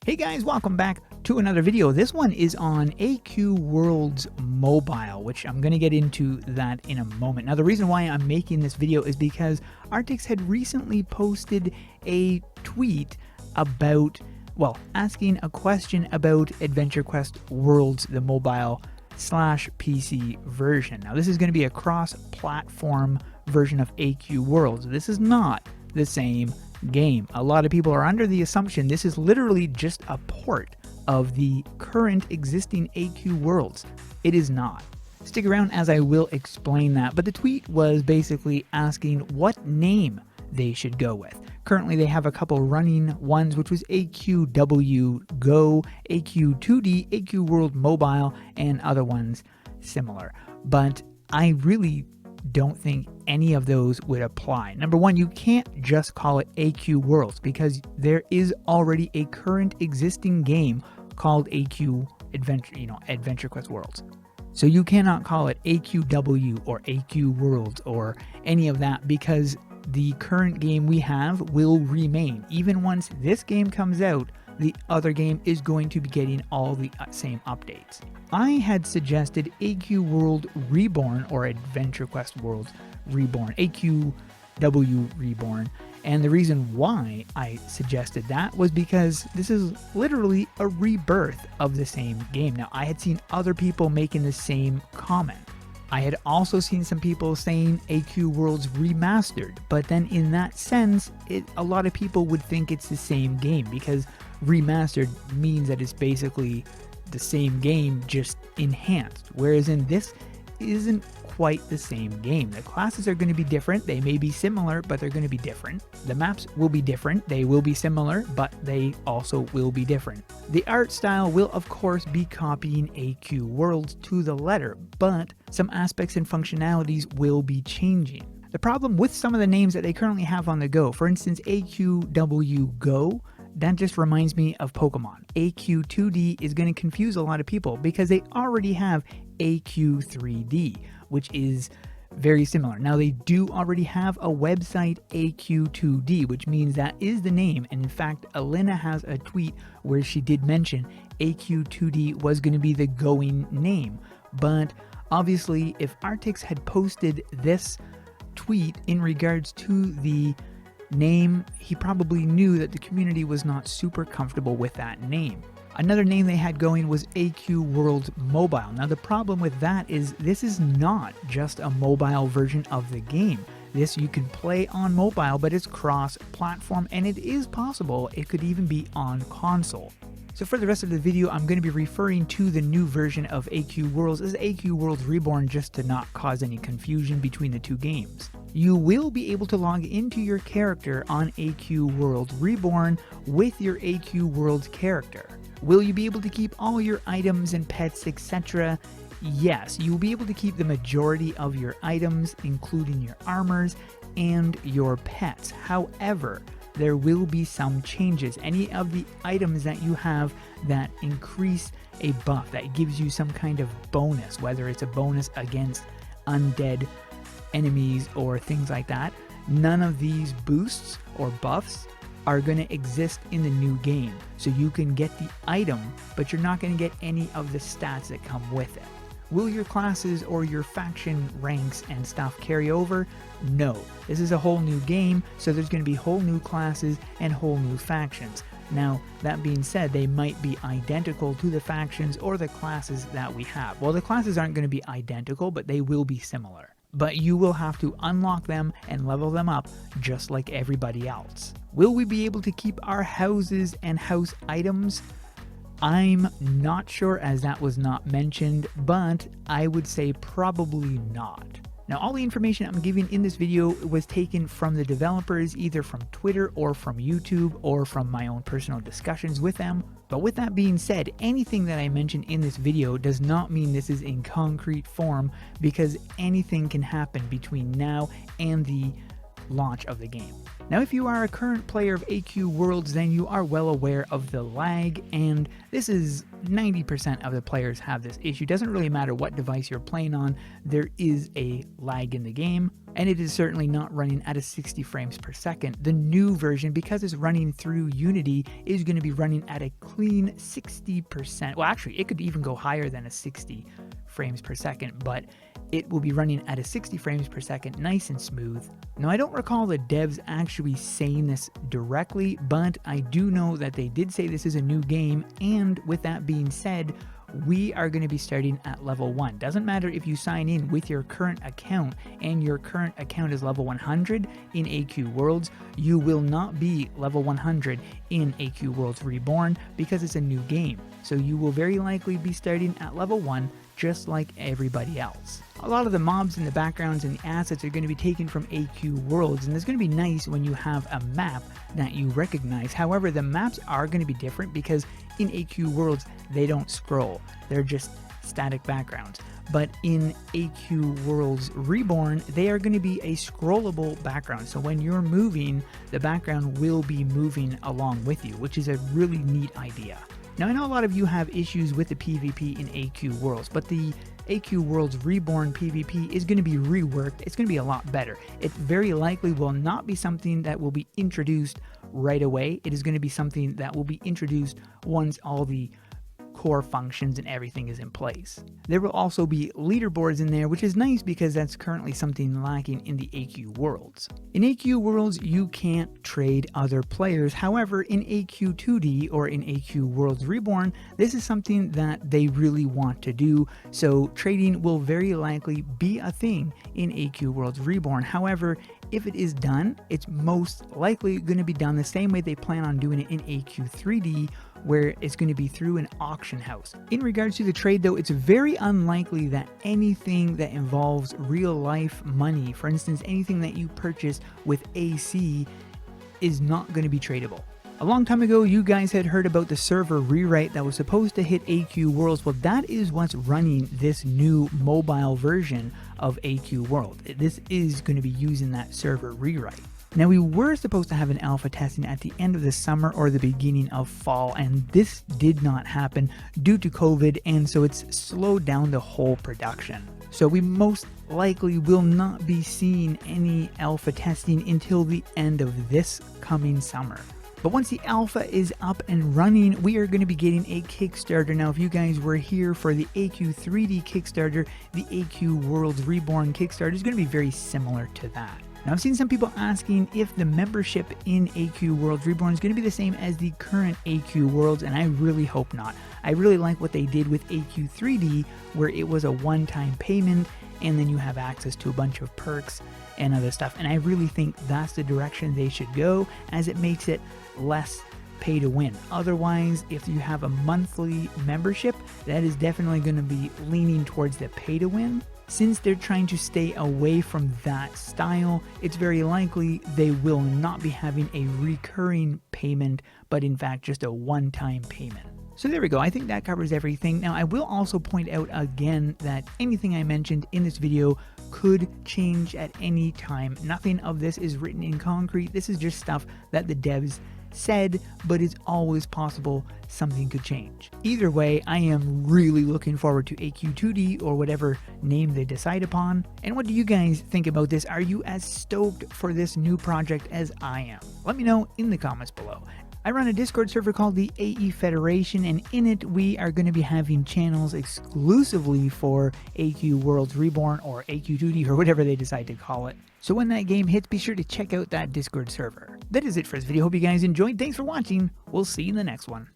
Hey guys, welcome back to another video. This one is on AQ Worlds Mobile, which I'm going to get into that in a moment. Now, the reason why I'm making this video is because Artix had recently posted a tweet about, well, asking a question about Adventure Quest Worlds, the mobile / PC version. Now, this is going to be a cross-platform version of AQ Worlds. This is not the same game. A lot of people are under the assumption this is literally just a port of the current existing AQ Worlds. It is not. Stick around as I will explain that, but the tweet was basically asking what name they should go with. Currently they have a couple running ones, which was AQW Go, AQ2D, AQ World Mobile, and other ones similar. But I really don't think any of those would apply. Number one, you can't just call it AQ Worlds because there is already a current existing game called AQ Adventure Quest Worlds. So you cannot call it AQW or AQ Worlds or any of that because the current game we have will remain. Even once this game comes out, the other game is going to be getting all the same updates. I had suggested AQ World Reborn or Adventure Quest World Reborn, AQW Reborn, and the reason why I suggested that was because this is literally a rebirth of the same game. Now, I had seen other people making the same comment. I had also seen some people saying AQ Worlds Remastered, but then in that sense, a lot of people would think it's the same game because remastered means that it's basically the same game, just enhanced. Whereas in this isn't quite the same game. The classes are going to be different. They may be similar, but they're going to be different. The maps will be different. They will be similar, but they also will be different. The art style will, of course, be copying AQ Worlds to the letter, but some aspects and functionalities will be changing. The problem with some of the names that they currently have on the go, for instance, AQW Go, that just reminds me of Pokemon. AQ2D is going to confuse a lot of people because they already have AQ3D, which is very similar. Now, they do already have a website, AQ2D, which means that is the name. And in fact, Alina has a tweet where she did mention AQ2D was going to be the going name. But obviously, if Artix had posted this tweet in regards to the name, he probably knew that the community was not super comfortable with that name. Another name they had going was AQ World Mobile. Now, the problem with that is this is not just a mobile version of the game. This you can play on mobile, but it's cross-platform, and it is possible it could even be on console. So for the rest of the video, I'm going to be referring to the new version of AQ Worlds as AQ Worlds Reborn just to not cause any confusion between the two games. You will be able to log into your character on AQ Worlds Reborn with your AQ Worlds character. Will you be able to keep all your items and pets, etc.? Yes, you will be able to keep the majority of your items, including your armors and your pets. However, there will be some changes. Any of the items that you have that increase a buff, that gives you some kind of bonus, whether it's a bonus against undead enemies or things like that, none of these boosts or buffs are going to exist in the new game. So you can get the item, but you're not going to get any of the stats that come with it. Will your classes or your faction ranks and stuff carry over? No. This is a whole new game, so there's going to be whole new classes and whole new factions. Now, that being said, they might be identical to the factions or the classes that we have. Well, the classes aren't going to be identical, but they will be similar. But you will have to unlock them and level them up just like everybody else. Will we be able to keep our houses and house items? I'm not sure, as that was not mentioned, but I would say probably not. Now, all the information I'm giving in this video was taken from the developers, either from Twitter or from YouTube or from my own personal discussions with them. But with that being said, anything that I mention in this video does not mean this is in concrete form, because anything can happen between now and the launch of the game. Now, if you are a current player of AQ Worlds, then you are well aware of the lag, and this is 90% of the players have this issue. Doesn't really matter what device you're playing on, there is a lag in the game, and it is certainly not running at a 60 frames per second. The new version, because it's running through Unity, is going to be running at a clean 60%. Well, actually, it could even go higher than a 60 frames per second, but it will be running at a 60 frames per second, nice and smooth. Now, I don't recall the devs actually saying this directly, but I do know that they did say this is a new game, and with that being said, we are going to be starting at level 1. Doesn't matter if you sign in with your current account and your current account is level 100 in AQ Worlds, you will not be level 100 in AQ Worlds Reborn because it's a new game. So you will very likely be starting at level 1 just like everybody else. A lot of the mobs and the backgrounds and the assets are going to be taken from AQ Worlds, and it's going to be nice when you have a map that you recognize. However, the maps are going to be different because in AQ Worlds, they don't scroll. They're just static backgrounds. But in AQ Worlds Reborn, they are going to be a scrollable background. So when you're moving, the background will be moving along with you, which is a really neat idea. Now, I know a lot of you have issues with the PvP in AQ Worlds, but the AQ Worlds Reborn PvP is going to be reworked. It's going to be a lot better. It very likely will not be something that will be introduced right away. It is going to be something that will be introduced once all the core functions and everything is in place. There will also be leaderboards in there, which is nice because that's currently something lacking in the AQ Worlds. In AQ Worlds, you can't trade other players. However, in AQ 2D or in AQ Worlds Reborn, this is something that they really want to do. So trading will very likely be a thing in AQ Worlds Reborn. However, if it is done, it's most likely going to be done the same way they plan on doing it in AQ 3D, where it's going to be through an auction house. In regards to the trade though, it's very unlikely that anything that involves real life money, for instance, anything that you purchase with AC, is not going to be tradable. A long time ago, you guys had heard about the server rewrite that was supposed to hit AQ Worlds. Well, that is what's running this new mobile version of AQ World. This is going to be using that server rewrite. Now, we were supposed to have an alpha testing at the end of the summer or the beginning of fall, and this did not happen due to COVID, and so it's slowed down the whole production. So we most likely will not be seeing any alpha testing until the end of this coming summer. But once the alpha is up and running, we are going to be getting a Kickstarter. Now, if you guys were here for the AQ 3D Kickstarter, the AQ Worlds Reborn Kickstarter is going to be very similar to that. Now, I've seen some people asking if the membership in AQ Worlds Reborn is going to be the same as the current AQ Worlds, and I really hope not. I really like what they did with AQ 3D, where it was a one-time payment, and then you have access to a bunch of perks and other stuff. And I really think that's the direction they should go, as it makes it less pay to win. Otherwise, if you have a monthly membership, that is definitely going to be leaning towards the pay to win. Since they're trying to stay away from that style, it's very likely they will not be having a recurring payment, but in fact just a one-time payment. So there we go. I think that covers everything. Now, I will also point out again that anything I mentioned in this video could change at any time. Nothing of this is written in concrete. This is just stuff that the devs said, but it's always possible something could change. Either way, I am really looking forward to AQ2D or whatever name they decide upon. And what do you guys think about this? Are you as stoked for this new project as I am? Let me know in the comments below. I run a Discord server called the AE Federation, and in it we are going to be having channels exclusively for AQ Worlds Reborn or AQ2D or whatever they decide to call it. So when that game hits, be sure to check out that Discord server. That is it for this video. Hope you guys enjoyed. Thanks for watching. We'll see you in the next one.